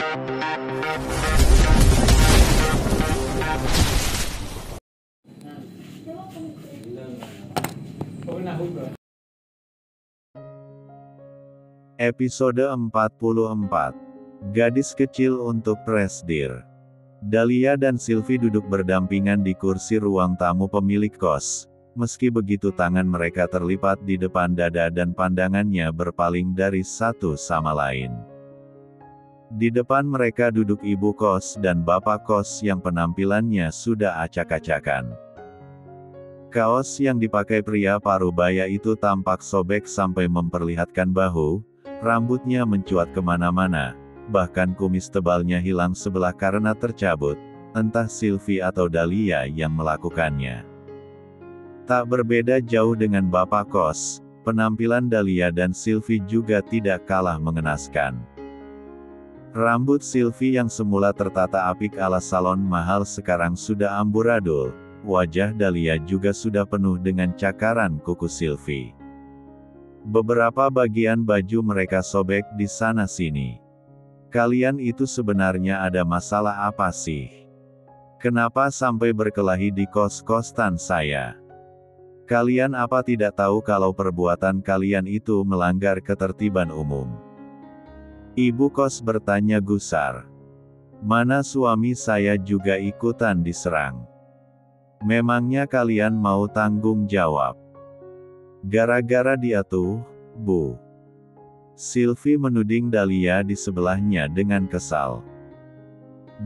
Episode 44. Gadis kecil untuk Presdir. Dahlia dan Sylvie duduk berdampingan di kursi ruang tamu pemilik kos. Meski begitu tangan mereka terlipat di depan dada dan pandangannya berpaling dari satu sama lain. Di depan mereka duduk ibu kos dan bapak kos yang penampilannya sudah acak-acakan. Kaos yang dipakai pria parubaya itu tampak sobek sampai memperlihatkan bahu, rambutnya mencuat kemana-mana, bahkan kumis tebalnya hilang sebelah karena tercabut, entah Sylvie atau Dahlia yang melakukannya. Tak berbeda jauh dengan bapak kos, penampilan Dahlia dan Sylvie juga tidak kalah mengenaskan. Rambut Sylvie yang semula tertata apik ala salon mahal sekarang sudah amburadul, wajah Dahlia juga sudah penuh dengan cakaran kuku Sylvie. Beberapa bagian baju mereka sobek di sana-sini. Kalian itu sebenarnya ada masalah apa sih? Kenapa sampai berkelahi di kos-kosan saya? Kalian apa tidak tahu kalau perbuatan kalian itu melanggar ketertiban umum? Ibu kos bertanya gusar. Mana suami saya juga ikutan diserang. Memangnya kalian mau tanggung jawab? Gara-gara dia tuh, Bu. Sylvie menuding Dahlia di sebelahnya dengan kesal.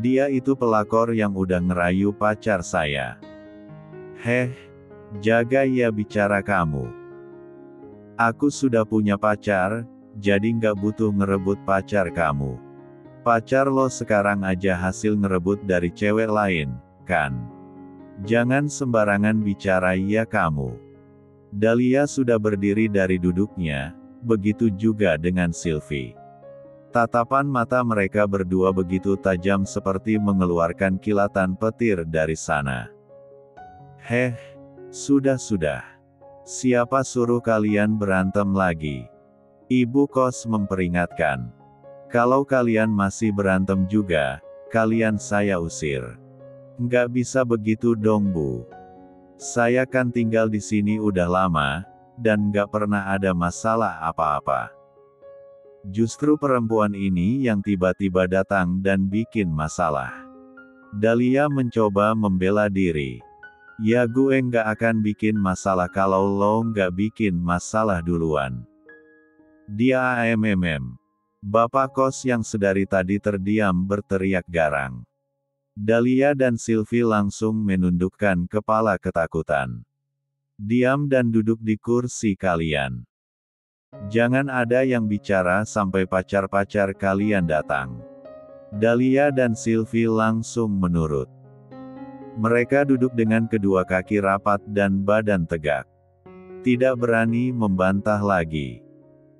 Dia itu pelakor yang udah ngerayu pacar saya. Heh, jaga ya bicara kamu. Aku sudah punya pacar, jadi nggak butuh ngerebut pacar kamu. Pacar lo sekarang aja hasil ngerebut dari cewek lain, kan? Jangan sembarangan bicara ya kamu. Dahlia sudah berdiri dari duduknya, begitu juga dengan Sylvie. Tatapan mata mereka berdua begitu tajam seperti mengeluarkan kilatan petir dari sana. Heh, sudah. Siapa suruh kalian berantem lagi? Ibu kos memperingatkan. Kalau kalian masih berantem juga, kalian saya usir. Nggak bisa begitu dong Bu. Saya kan tinggal di sini udah lama, dan nggak pernah ada masalah apa-apa. Justru perempuan ini yang tiba-tiba datang dan bikin masalah. Dahlia mencoba membela diri. Ya gue nggak akan bikin masalah kalau lo nggak bikin masalah duluan. Dia AMMM. Bapak kos yang sedari tadi terdiam berteriak garang. Dahlia dan Sylvie langsung menundukkan kepala ketakutan. Diam dan duduk di kursi kalian. Jangan ada yang bicara sampai pacar-pacar kalian datang. Dahlia dan Sylvie langsung menurut. Mereka duduk dengan kedua kaki rapat dan badan tegak. Tidak berani membantah lagi.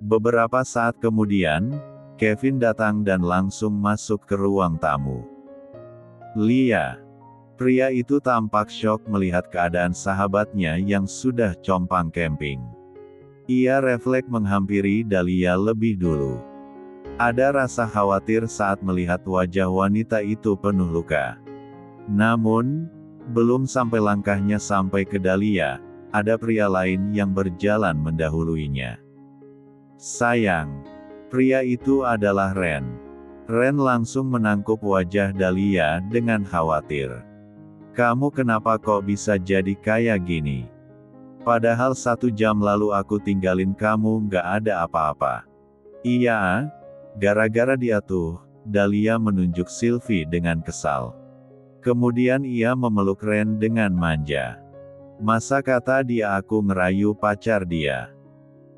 Beberapa saat kemudian, Kevin datang dan langsung masuk ke ruang tamu. Lia. Pria itu tampak syok melihat keadaan sahabatnya yang sudah compang camping. Ia refleks menghampiri Dahlia lebih dulu. Ada rasa khawatir saat melihat wajah wanita itu penuh luka. Namun, belum sampai langkahnya sampai ke Dahlia, ada pria lain yang berjalan mendahuluinya. Sayang, pria itu adalah Ren. Ren langsung menangkup wajah Dahlia dengan khawatir. Kamu kenapa kok bisa jadi kayak gini? Padahal 1 jam lalu aku tinggalin kamu nggak ada apa-apa. Iya, gara-gara dia tuh, Dahlia menunjuk Sylvie dengan kesal. Kemudian ia memeluk Ren dengan manja. Masa kata dia aku ngerayu pacar dia?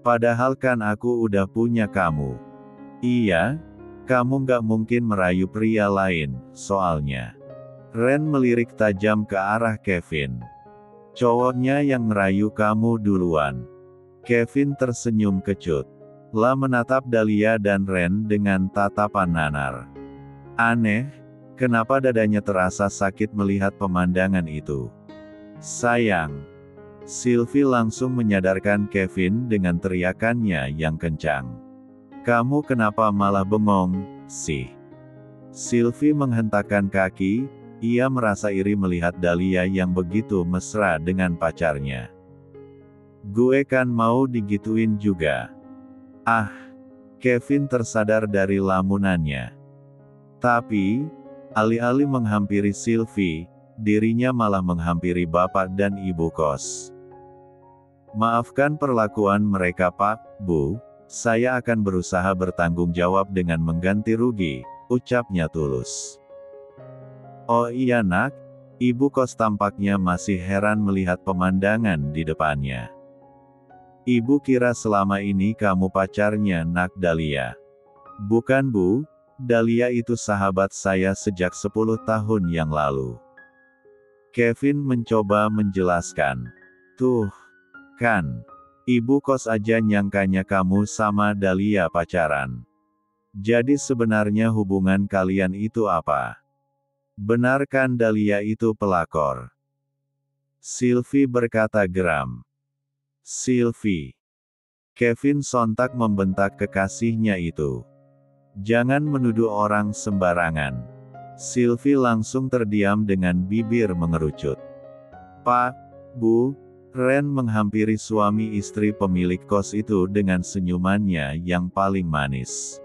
Padahal kan aku udah punya kamu. Iya? Kamu nggak mungkin merayu pria lain, soalnya. Ren melirik tajam ke arah Kevin. Cowoknya yang ngerayu kamu duluan. Kevin tersenyum kecut. La menatap Dahlia dan Ren dengan tatapan nanar. Aneh, kenapa dadanya terasa sakit melihat pemandangan itu. Sayang. Sylvie langsung menyadarkan Kevin dengan teriakannya yang kencang. Kamu kenapa malah bengong, sih? Sylvie menghentakkan kaki, ia merasa iri melihat Dahlia yang begitu mesra dengan pacarnya. Gue kan mau digituin juga. Ah, Kevin tersadar dari lamunannya. Tapi, alih-alih menghampiri Sylvie, dirinya malah menghampiri bapak dan ibu kos. Maafkan perlakuan mereka Pak, Bu, saya akan berusaha bertanggung jawab dengan mengganti rugi, ucapnya tulus. Oh iya nak, ibu kos tampaknya masih heran melihat pemandangan di depannya. Ibu kira selama ini kamu pacarnya nak Dahlia. Bukan Bu, Dahlia itu sahabat saya sejak 10 tahun yang lalu. Kevin mencoba menjelaskan. Tuh, kan, ibu kos aja nyangkanya kamu sama Dahlia pacaran. Jadi sebenarnya hubungan kalian itu apa? Benar kan Dahlia itu pelakor? Sylvie berkata geram. Sylvie. Kevin sontak membentak kekasihnya itu. Jangan menuduh orang sembarangan. Sylvie langsung terdiam dengan bibir mengerucut. Pak, Bu, Ren menghampiri suami istri pemilik kos itu dengan senyumannya yang paling manis.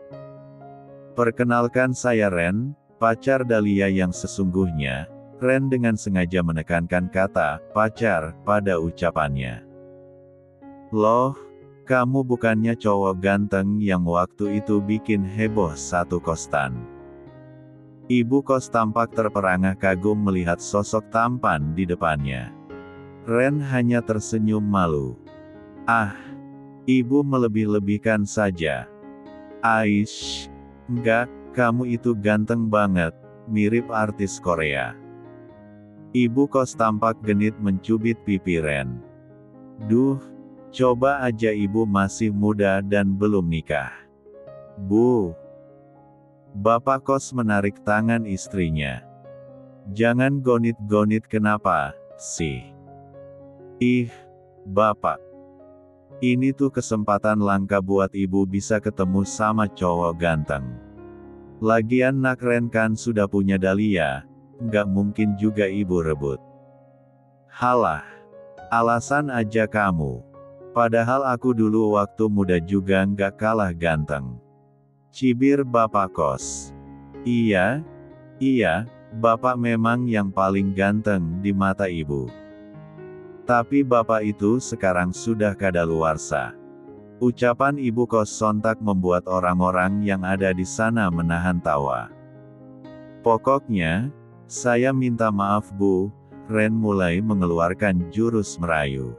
Perkenalkan saya Ren, pacar Dahlia yang sesungguhnya. Ren dengan sengaja menekankan kata pacar pada ucapannya. Loh, kamu bukannya cowok ganteng yang waktu itu bikin heboh satu kostan. Ibu kos tampak terperangah kagum melihat sosok tampan di depannya. Ren hanya tersenyum malu. Ah, ibu melebih-lebihkan saja. Aish, enggak, kamu itu ganteng banget, mirip artis Korea. Ibu kos tampak genit mencubit pipi Ren. Duh, coba aja ibu masih muda dan belum nikah. Bu. Bapak kos menarik tangan istrinya. Jangan gonit-gonit kenapa, sih? Ih, Bapak. Ini tuh kesempatan langka buat ibu bisa ketemu sama cowok ganteng. Lagian nak Ren kan sudah punya Dahlia, nggak mungkin juga ibu rebut. Halah, alasan aja kamu. Padahal aku dulu waktu muda juga nggak kalah ganteng. Cibir bapak kos. Iya, bapak memang yang paling ganteng di mata ibu. Tapi bapak itu sekarang sudah kadaluarsa. Ucapan ibu kos sontak membuat orang-orang yang ada di sana menahan tawa. Pokoknya, saya minta maaf Bu, Ren mulai mengeluarkan jurus merayu.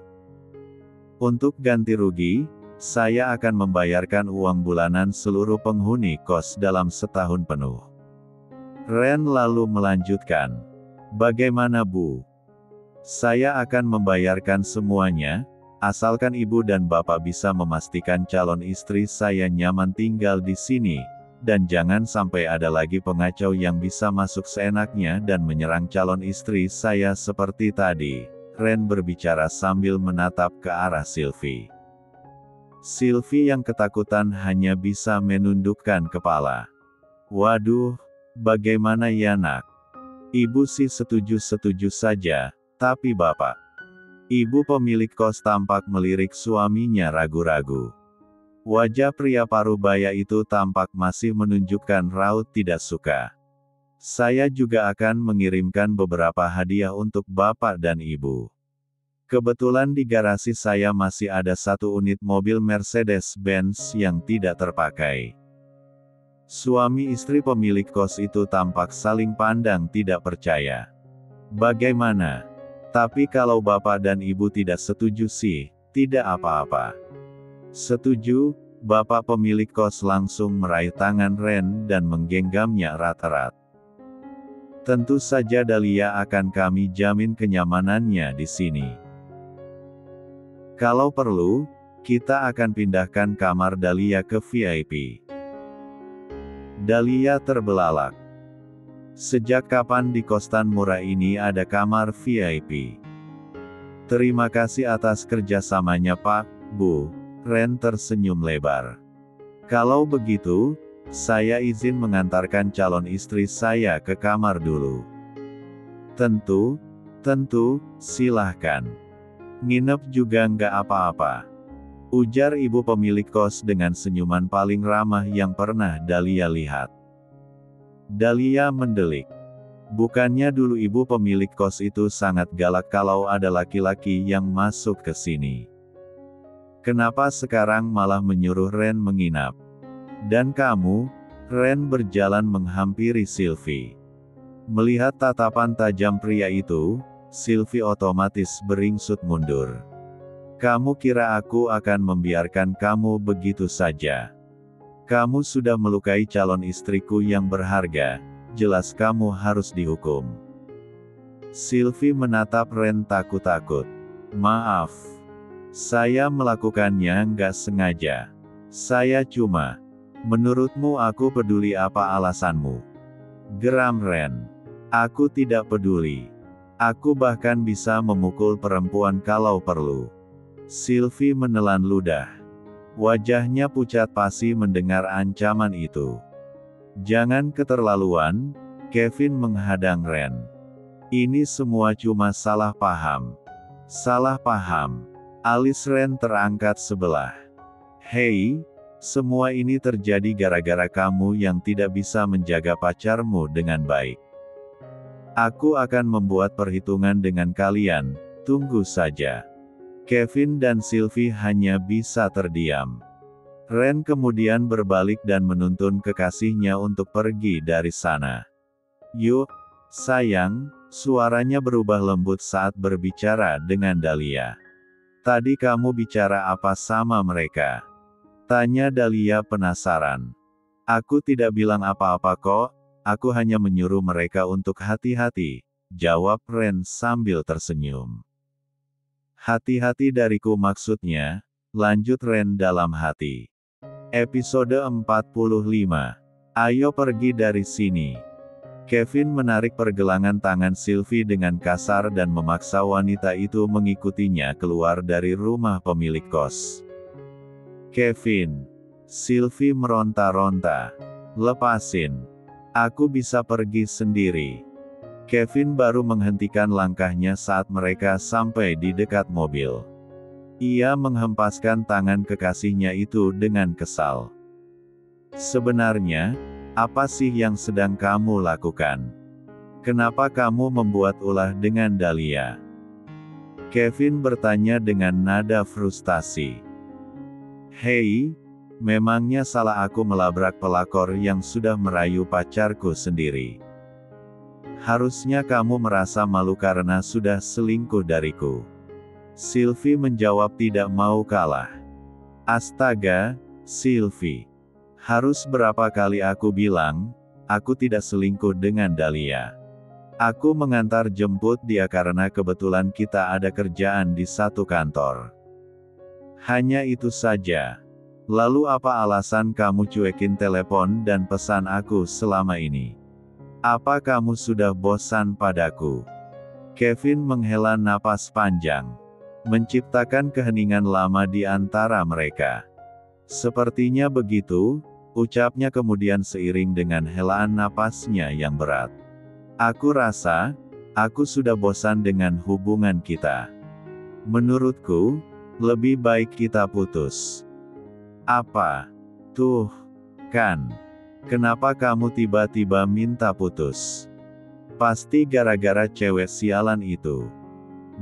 Untuk ganti rugi, saya akan membayarkan uang bulanan seluruh penghuni kos dalam setahun penuh. Ren lalu melanjutkan. Bagaimana Bu? Saya akan membayarkan semuanya, asalkan ibu dan bapak bisa memastikan calon istri saya nyaman tinggal di sini, dan jangan sampai ada lagi pengacau yang bisa masuk seenaknya dan menyerang calon istri saya seperti tadi. Ren berbicara sambil menatap ke arah Sylvie. Sylvie yang ketakutan hanya bisa menundukkan kepala. Waduh, bagaimana ya nak? Ibu sih setuju-setuju saja, tapi bapak. Ibu pemilik kos tampak melirik suaminya ragu-ragu. Wajah pria parubaya itu tampak masih menunjukkan raut tidak suka. Saya juga akan mengirimkan beberapa hadiah untuk bapak dan ibu. Kebetulan di garasi saya masih ada satu unit mobil Mercedes-Benz yang tidak terpakai. Suami istri pemilik kos itu tampak saling pandang tidak percaya. Bagaimana? Tapi kalau bapak dan ibu tidak setuju sih, tidak apa-apa. Setuju, bapak pemilik kos langsung meraih tangan Ren dan menggenggamnya erat-erat. Tentu saja Dahlia akan kami jamin kenyamanannya di sini. Kalau perlu, kita akan pindahkan kamar Dahlia ke VIP. Dahlia terbelalak. Sejak kapan di kostan murah ini ada kamar VIP? Terima kasih atas kerjasamanya Pak, Bu. Ren tersenyum lebar. Kalau begitu, Saya izin mengantarkan calon istri saya ke kamar dulu. Tentu, silahkan. Nginep juga nggak apa-apa, ujar ibu pemilik kos dengan senyuman paling ramah yang pernah Dahlia lihat. Dahlia mendelik. Bukannya dulu ibu pemilik kos itu sangat galak kalau ada laki-laki yang masuk ke sini? Kenapa sekarang malah menyuruh Ren menginap? Dan kamu? Ren berjalan menghampiri Sylvie. Melihat tatapan tajam pria itu, Sylvie otomatis beringsut mundur. Kamu kira aku akan membiarkan kamu begitu saja? Kamu sudah melukai calon istriku yang berharga, jelas kamu harus dihukum. Sylvie menatap Ren takut-takut. Maaf. Saya melakukannya nggak sengaja. Saya cuma... Menurutmu aku peduli apa alasanmu? Geram Ren. Aku tidak peduli. Aku bahkan bisa memukul perempuan kalau perlu. Sylvie menelan ludah. Wajahnya pucat pasi mendengar ancaman itu. Jangan keterlaluan, Kevin menghadang Ren. Ini semua cuma salah paham. Salah paham. Alis Ren terangkat sebelah. Hei, semua ini terjadi gara-gara kamu yang tidak bisa menjaga pacarmu dengan baik. Aku akan membuat perhitungan dengan kalian, tunggu saja. Kevin dan Sylvie hanya bisa terdiam. Ren kemudian berbalik dan menuntun kekasihnya untuk pergi dari sana. Yuk, sayang, suaranya berubah lembut saat berbicara dengan Dahlia. Tadi kamu bicara apa sama mereka? Tanya Dahlia penasaran. Aku tidak bilang apa-apa kok. Aku hanya menyuruh mereka untuk hati-hati, jawab Ren sambil tersenyum. Hati-hati dariku maksudnya, lanjut Ren dalam hati. Episode 45. Ayo pergi dari sini. Kevin menarik pergelangan tangan Sylvie dengan kasar dan memaksa wanita itu mengikutinya keluar dari rumah pemilik kos. Kevin. Sylvie meronta-ronta. Lepasin. Aku bisa pergi sendiri. Kevin baru menghentikan langkahnya saat mereka sampai di dekat mobil. Ia menghempaskan tangan kekasihnya itu dengan kesal. Sebenarnya, apa sih yang sedang kamu lakukan? Kenapa kamu membuat ulah dengan Dahlia? Kevin bertanya dengan nada frustasi. Hei, memangnya salah aku melabrak pelakor yang sudah merayu pacarku sendiri? Harusnya kamu merasa malu karena sudah selingkuh dariku. Sylvie menjawab tidak mau kalah. Astaga, Sylvie. Harus berapa kali aku bilang, aku tidak selingkuh dengan Dahlia. Aku mengantar jemput dia karena kebetulan kita ada kerjaan di satu kantor. Hanya itu saja. Lalu apa alasan kamu cuekin telepon dan pesan aku selama ini? Apa kamu sudah bosan padaku? Kevin menghela napas panjang, menciptakan keheningan lama di antara mereka. Sepertinya begitu, ucapnya kemudian seiring dengan helaan napasnya yang berat. Aku rasa, aku sudah bosan dengan hubungan kita. Menurutku, lebih baik kita putus. Apa? Tuh, kan. Kenapa kamu tiba-tiba minta putus? Pasti gara-gara cewek sialan itu.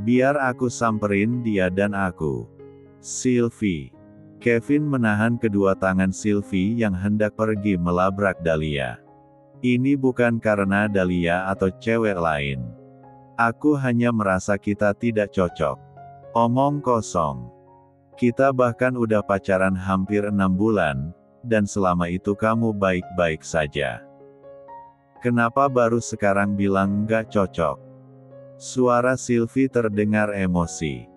Biar aku samperin dia dan aku. Sylvie. Kevin menahan kedua tangan Sylvie yang hendak pergi melabrak Dahlia. Ini bukan karena Dahlia atau cewek lain. Aku hanya merasa kita tidak cocok. Omong kosong. Kita bahkan udah pacaran hampir 6 bulan, dan selama itu kamu baik-baik saja. Kenapa baru sekarang bilang nggak cocok? Suara Sylvie terdengar emosi.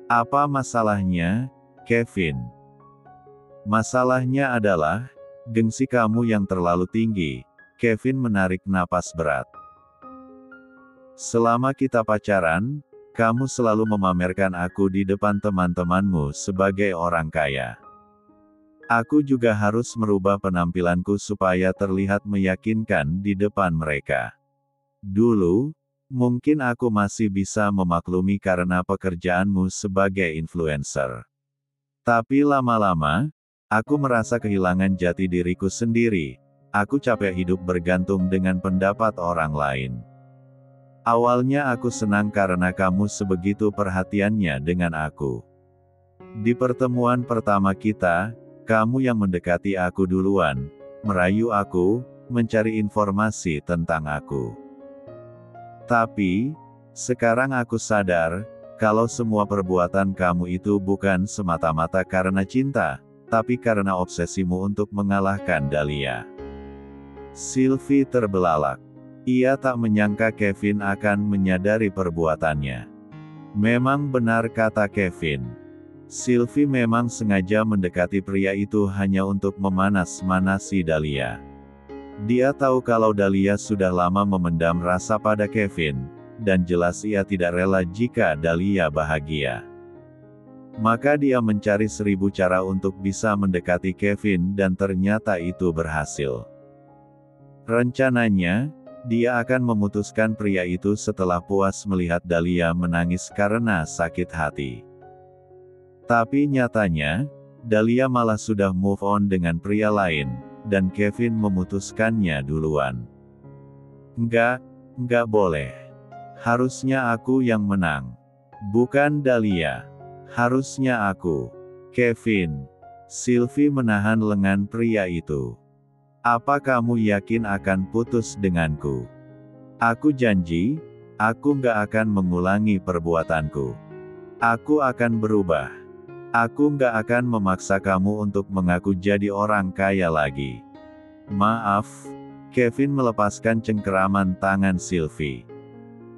Apa masalahnya, Kevin? Masalahnya adalah, gengsi kamu yang terlalu tinggi. Kevin menarik napas berat. Selama kita pacaran, kamu selalu memamerkan aku di depan teman-temanmu sebagai orang kaya. Aku juga harus merubah penampilanku supaya terlihat meyakinkan di depan mereka. Dulu, mungkin aku masih bisa memaklumi karena pekerjaanmu sebagai influencer. Tapi lama-lama, aku merasa kehilangan jati diriku sendiri. Aku capek hidup bergantung dengan pendapat orang lain. Awalnya aku senang karena kamu sebegitu perhatiannya dengan aku. Di pertemuan pertama kita, kamu yang mendekati aku duluan, merayu aku, mencari informasi tentang aku. Tapi, sekarang aku sadar, kalau semua perbuatan kamu itu bukan semata-mata karena cinta, tapi karena obsesimu untuk mengalahkan Dahlia. Sylvie terbelalak. Ia tak menyangka Kevin akan menyadari perbuatannya. Memang benar kata Kevin. Sylvie memang sengaja mendekati pria itu hanya untuk memanas-manasi Dahlia. Dia tahu kalau Dahlia sudah lama memendam rasa pada Kevin, dan jelas ia tidak rela jika Dahlia bahagia. Maka dia mencari 1000 cara untuk bisa mendekati Kevin dan ternyata itu berhasil. Rencananya, dia akan memutuskan pria itu setelah puas melihat Dahlia menangis karena sakit hati. Tapi nyatanya, Dahlia malah sudah move on dengan pria lain, dan Kevin memutuskannya duluan. Enggak boleh. Harusnya aku yang menang. Bukan Dahlia. Harusnya aku. Kevin. Sylvie menahan lengan pria itu. Apa kamu yakin akan putus denganku? Aku janji, aku nggak akan mengulangi perbuatanku. Aku akan berubah. Aku nggak akan memaksa kamu untuk mengaku jadi orang kaya lagi. Maaf, Kevin melepaskan cengkeraman tangan Sylvie.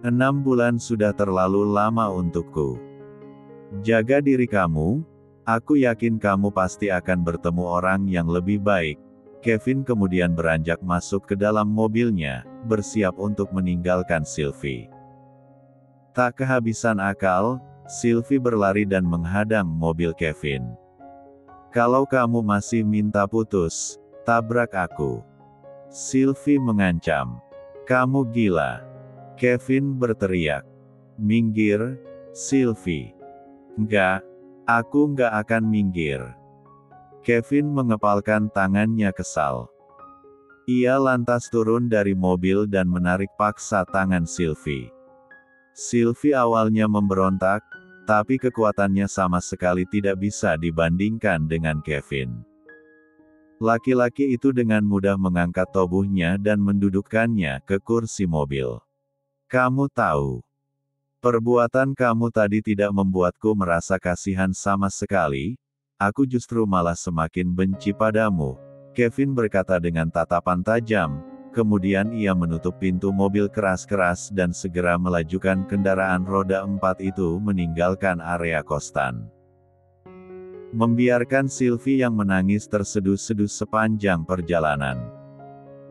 6 bulan sudah terlalu lama untukku. Jaga diri kamu, aku yakin kamu pasti akan bertemu orang yang lebih baik. Kevin kemudian beranjak masuk ke dalam mobilnya, bersiap untuk meninggalkan Sylvie. Tak kehabisan akal, Sylvie berlari dan menghadang mobil Kevin. Kalau kamu masih minta putus, tabrak aku. Sylvie mengancam. Kamu gila. Kevin berteriak. Minggir, Sylvie. Enggak, aku enggak akan minggir. Kevin mengepalkan tangannya kesal. Ia lantas turun dari mobil dan menarik paksa tangan Sylvie. Sylvie awalnya memberontak, tapi kekuatannya sama sekali tidak bisa dibandingkan dengan Kevin. Laki-laki itu dengan mudah mengangkat tubuhnya dan mendudukkannya ke kursi mobil. Kamu tahu, perbuatan kamu tadi tidak membuatku merasa kasihan sama sekali, aku justru malah semakin benci padamu, Kevin berkata dengan tatapan tajam. Kemudian ia menutup pintu mobil keras-keras dan segera melajukan kendaraan roda 4 itu meninggalkan area kosan. Membiarkan Sylvie yang menangis terseduh-seduh sepanjang perjalanan.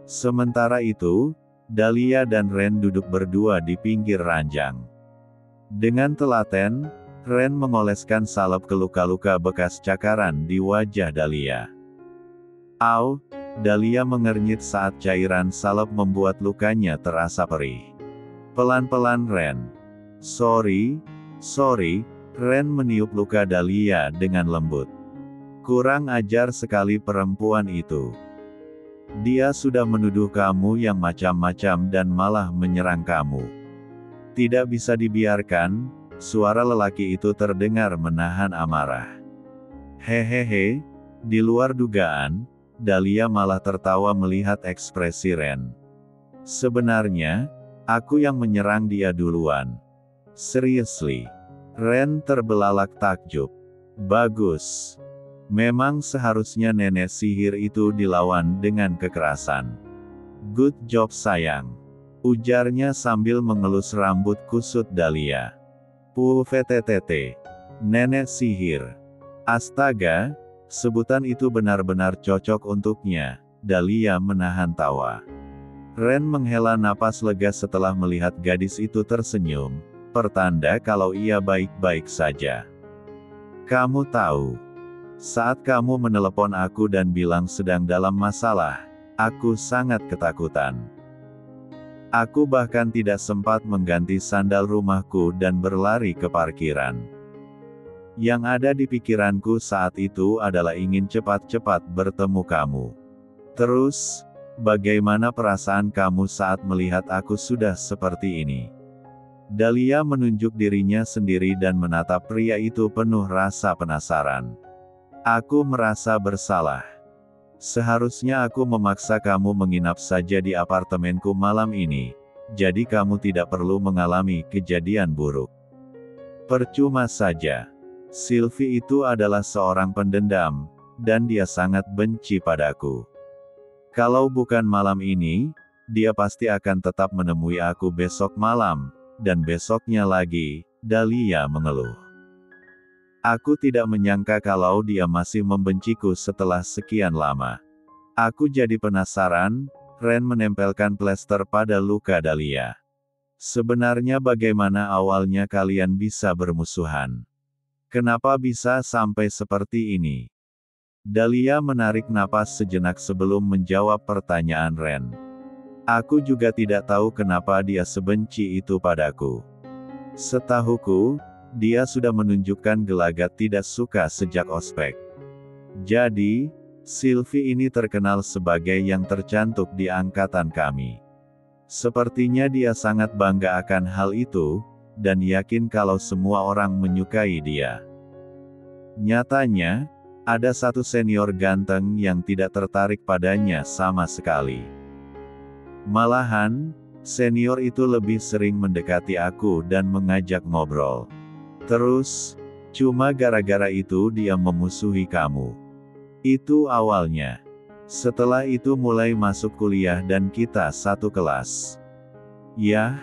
Sementara itu, Dahlia dan Ren duduk berdua di pinggir ranjang. Dengan telaten, Ren mengoleskan salep ke luka-luka bekas cakaran di wajah Dahlia. Au! Dahlia mengernyit saat cairan salep membuat lukanya terasa perih. Pelan-pelan Ren. Sorry, Ren meniup luka Dahlia dengan lembut. Kurang ajar sekali perempuan itu. Dia sudah menuduh kamu yang macam-macam dan malah menyerang kamu. Tidak bisa dibiarkan, suara lelaki itu terdengar menahan amarah. Hehehe, di luar dugaan, Dahlia malah tertawa melihat ekspresi Ren. Sebenarnya, aku yang menyerang dia duluan. Seriously. Ren terbelalak takjub. Bagus. Memang seharusnya nenek sihir itu dilawan dengan kekerasan. Good job sayang. Ujarnya sambil mengelus rambut kusut Dahlia. Puffettt. Nenek sihir. Astaga. Sebutan itu benar-benar cocok untuknya. Dahlia menahan tawa. Ren menghela napas lega setelah melihat gadis itu tersenyum, pertanda kalau ia baik-baik saja. Kamu tahu, Saat kamu menelepon aku dan bilang sedang dalam masalah, aku sangat ketakutan. Aku bahkan tidak sempat mengganti sandal rumahku dan berlari ke parkiran. Yang ada di pikiranku saat itu adalah ingin cepat-cepat bertemu kamu. Terus, bagaimana perasaan kamu saat melihat aku sudah seperti ini? Dahlia menunjuk dirinya sendiri dan menatap pria itu penuh rasa penasaran. Aku merasa bersalah. Seharusnya aku memaksa kamu menginap saja di apartemenku malam ini, jadi kamu tidak perlu mengalami kejadian buruk. Percuma saja. Sylvie itu adalah seorang pendendam, dan dia sangat benci padaku. Kalau bukan malam ini, dia pasti akan tetap menemui aku besok malam, dan besoknya lagi. Dahlia mengeluh. Aku tidak menyangka kalau dia masih membenciku setelah sekian lama. Aku jadi penasaran. Ren menempelkan plester pada luka Dahlia. Sebenarnya bagaimana awalnya kalian bisa bermusuhan? Kenapa bisa sampai seperti ini? Dahlia menarik napas sejenak sebelum menjawab pertanyaan Ren. Aku juga tidak tahu kenapa dia sebenci itu padaku. Setahuku, dia sudah menunjukkan gelagat tidak suka sejak ospek. Jadi, Sylvie ini terkenal sebagai yang tercantik di angkatan kami. Sepertinya dia sangat bangga akan hal itu, dan yakin kalau semua orang menyukai dia. Nyatanya, ada satu senior ganteng yang tidak tertarik padanya sama sekali. Malahan, senior itu lebih sering mendekati aku dan mengajak ngobrol. Terus, cuma gara-gara itu dia memusuhi kamu. Itu awalnya. Setelah itu mulai masuk kuliah dan kita satu kelas. Yah,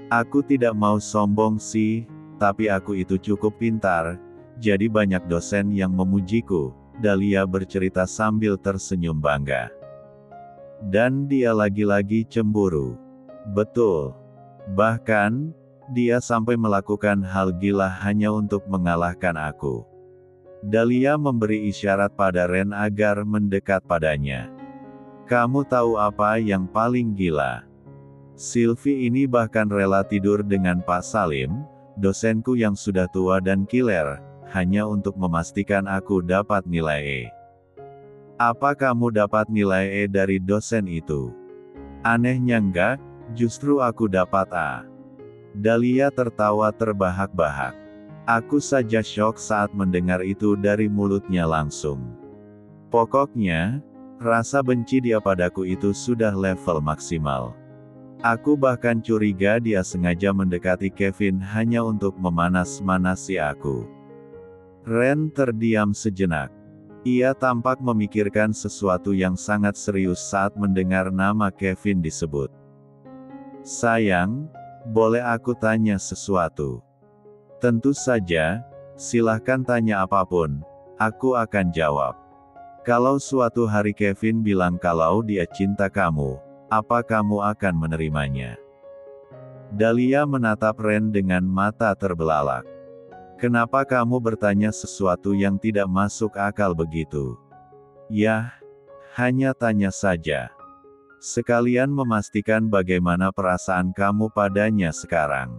aku tidak mau sombong sih, tapi aku itu cukup pintar, jadi banyak dosen yang memujiku. Dahlia bercerita sambil tersenyum bangga. Dan dia lagi-lagi cemburu. Betul. Bahkan, dia sampai melakukan hal gila hanya untuk mengalahkan aku. Dahlia memberi isyarat pada Ren agar mendekat padanya. Kamu tahu apa yang paling gila? Sylvie ini bahkan rela tidur dengan Pak Salim, dosenku yang sudah tua dan kiler, hanya untuk memastikan aku dapat nilai E. Apa kamu dapat nilai E dari dosen itu? Anehnya enggak, justru aku dapat A. Dahlia tertawa terbahak-bahak. Aku saja syok saat mendengar itu dari mulutnya langsung. Pokoknya, rasa benci dia padaku itu sudah level maksimal. Aku bahkan curiga dia sengaja mendekati Kevin hanya untuk memanas-manasi aku. Ren terdiam sejenak. Ia tampak memikirkan sesuatu yang sangat serius saat mendengar nama Kevin disebut. Sayang, boleh aku tanya sesuatu? Tentu saja, silahkan tanya apapun, aku akan jawab. Kalau suatu hari Kevin bilang kalau dia cinta kamu, apa kamu akan menerimanya? Dahlia menatap Ren dengan mata terbelalak. Kenapa kamu bertanya sesuatu yang tidak masuk akal begitu? Yah, hanya tanya saja. Sekalian memastikan bagaimana perasaan kamu padanya sekarang.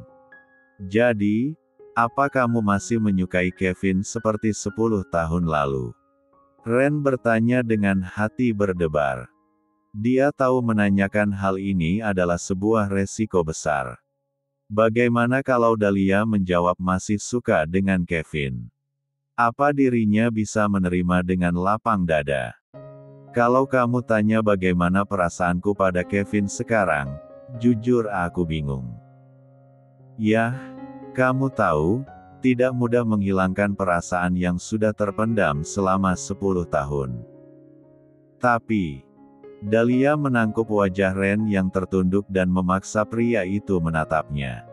Jadi, apa kamu masih menyukai Kevin seperti 10 tahun lalu? Ren bertanya dengan hati berdebar. Dia tahu menanyakan hal ini adalah sebuah resiko besar. Bagaimana kalau Dahlia menjawab masih suka dengan Kevin? Apa dirinya bisa menerima dengan lapang dada? Kalau kamu tanya bagaimana perasaanku pada Kevin sekarang, jujur aku bingung. Yah, kamu tahu, tidak mudah menghilangkan perasaan yang sudah terpendam selama 10 tahun. Tapi, Dahlia menangkup wajah Ren yang tertunduk dan memaksa pria itu menatapnya.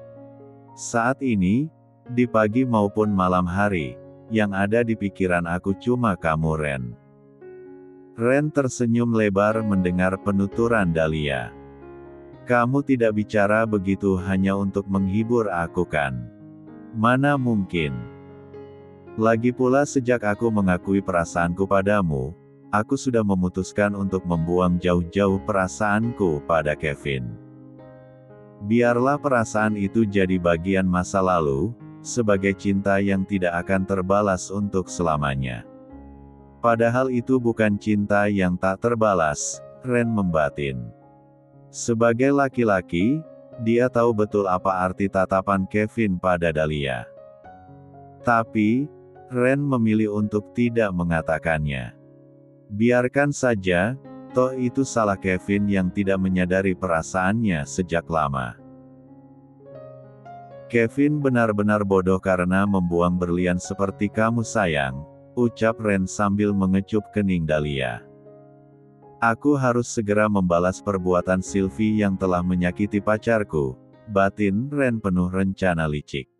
Saat ini, di pagi maupun malam hari, yang ada di pikiran aku cuma kamu Ren. Ren tersenyum lebar mendengar penuturan Dahlia. Kamu tidak bicara begitu hanya untuk menghibur aku kan? Mana mungkin. Lagi pula sejak aku mengakui perasaanku padamu, aku sudah memutuskan untuk membuang jauh-jauh perasaanku pada Kevin. Biarlah perasaan itu jadi bagian masa lalu, sebagai cinta yang tidak akan terbalas untuk selamanya. Padahal itu bukan cinta yang tak terbalas, Ren membatin. Sebagai laki-laki, dia tahu betul apa arti tatapan Kevin pada Dahlia. Tapi, Ren memilih untuk tidak mengatakannya. Biarkan saja, toh itu salah Kevin yang tidak menyadari perasaannya sejak lama. Kevin benar-benar bodoh karena membuang berlian seperti kamu sayang, ucap Ren sambil mengecup kening Dahlia. Aku harus segera membalas perbuatan Sylvie yang telah menyakiti pacarku, batin Ren penuh rencana licik.